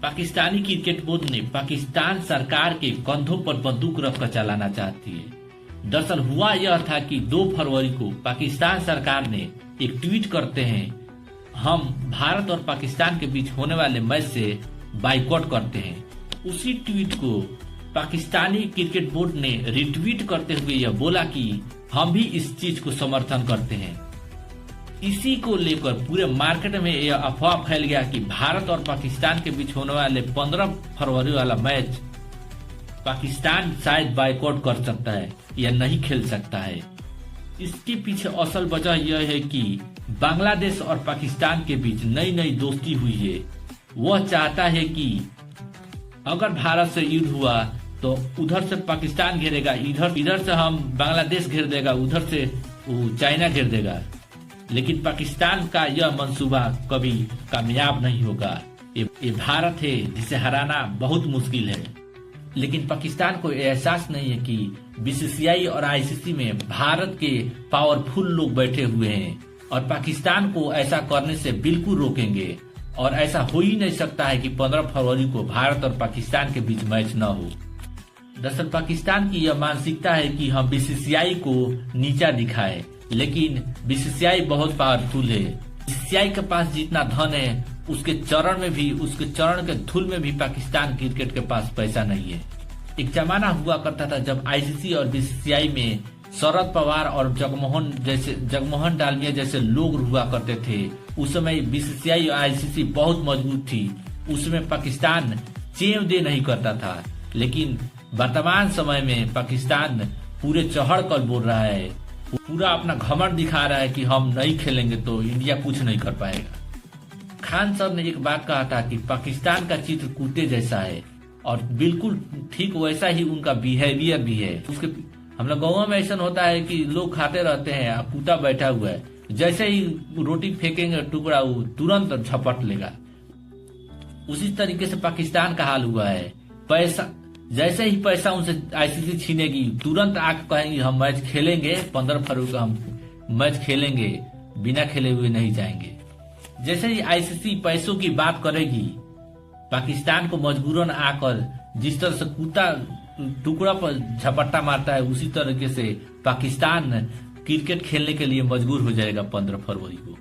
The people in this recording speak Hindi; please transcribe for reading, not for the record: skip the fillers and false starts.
पाकिस्तानी क्रिकेट बोर्ड ने पाकिस्तान सरकार के कंधों पर बंदूक रखकर चलाना चाहती है। दरअसल हुआ यह था कि 2 फरवरी को पाकिस्तान सरकार ने एक ट्वीट करते हैं, हम भारत और पाकिस्तान के बीच होने वाले मैच से बाइकआउट करते हैं। उसी ट्वीट को पाकिस्तानी क्रिकेट बोर्ड ने रिट्वीट करते हुए यह बोला कि हम भी इस चीज को समर्थन करते हैं। इसी को लेकर पूरे मार्केट में यह अफवाह फैल गया कि भारत और पाकिस्तान के बीच होने वाले 15 फरवरी वाला मैच पाकिस्तान शायद बाइकआउट कर सकता है या नहीं खेल सकता है। इसके पीछे असल वजह यह है कि बांग्लादेश और पाकिस्तान के बीच नई नई दोस्ती हुई है। वह चाहता है कि अगर भारत से युद्ध हुआ तो उधर से पाकिस्तान घेरेगा, इधर से हम बांग्लादेश घेर देगा, उधर से चाइना घेर देगा। लेकिन पाकिस्तान का यह मंसूबा कभी कामयाब नहीं होगा। ये भारत है जिसे हराना बहुत मुश्किल है। लेकिन पाकिस्तान को एहसास नहीं है कि बीसीसीआई और आईसीसी में भारत के पावरफुल लोग बैठे हुए हैं और पाकिस्तान को ऐसा करने से बिल्कुल रोकेंगे। और ऐसा हो ही नहीं सकता है कि 15 फरवरी को भारत और पाकिस्तान के बीच मैच न हो। दरअसल पाकिस्तान की यह मानसिकता है कि हम बीसीसीआई को नीचा दिखाएं, लेकिन बीसीसीआई बहुत पावरफुल है। बीसीसीआई के पास जितना धन है उसके चरण के धूल में भी पाकिस्तान क्रिकेट के पास पैसा नहीं है। एक जमाना हुआ करता था जब आईसीसी और बीसीसीआई में शरद पवार और जगमोहन डालमिया जैसे लोग हुआ करते थे। उस समय बीसीसीआई और आईसीसी बहुत मजबूत थी। उसमें पाकिस्तान चेव दे नहीं करता था। लेकिन वर्तमान समय में पाकिस्तान पूरे चढ़ कर बोल रहा है, पूरा अपना घमंड दिखा रहा है कि हम नहीं खेलेंगे तो इंडिया कुछ नहीं कर पाएगा। खान साहब ने एक बात कहा था कि पाकिस्तान का चित्र कुत्ते जैसा है और बिल्कुल ठीक वैसा ही उनका बिहेवियर भी है। उसके हम लोग गाँव में ऐसा होता है कि लोग खाते रहते हैं, कुत्ता बैठा हुआ है, जैसे ही रोटी फेंकेंगे टुकड़ा वो तुरंत झपट लेगा। उसी तरीके से पाकिस्तान का हाल हुआ है। पैसा जैसे ही पैसा उनसे आईसीसी छीनेगी तुरंत आके कहेंगे हम मैच खेलेंगे, 15 फरवरी को हम मैच खेलेंगे, बिना खेले हुए नहीं जाएंगे। जैसे ही आईसीसी पैसों की बात करेगी, पाकिस्तान को मजबूरन आकर जिस तरह से कुत्ता टुकड़ा पर झपट्टा मारता है उसी तरीके से पाकिस्तान क्रिकेट खेलने के लिए मजबूर हो जाएगा 15 फरवरी को।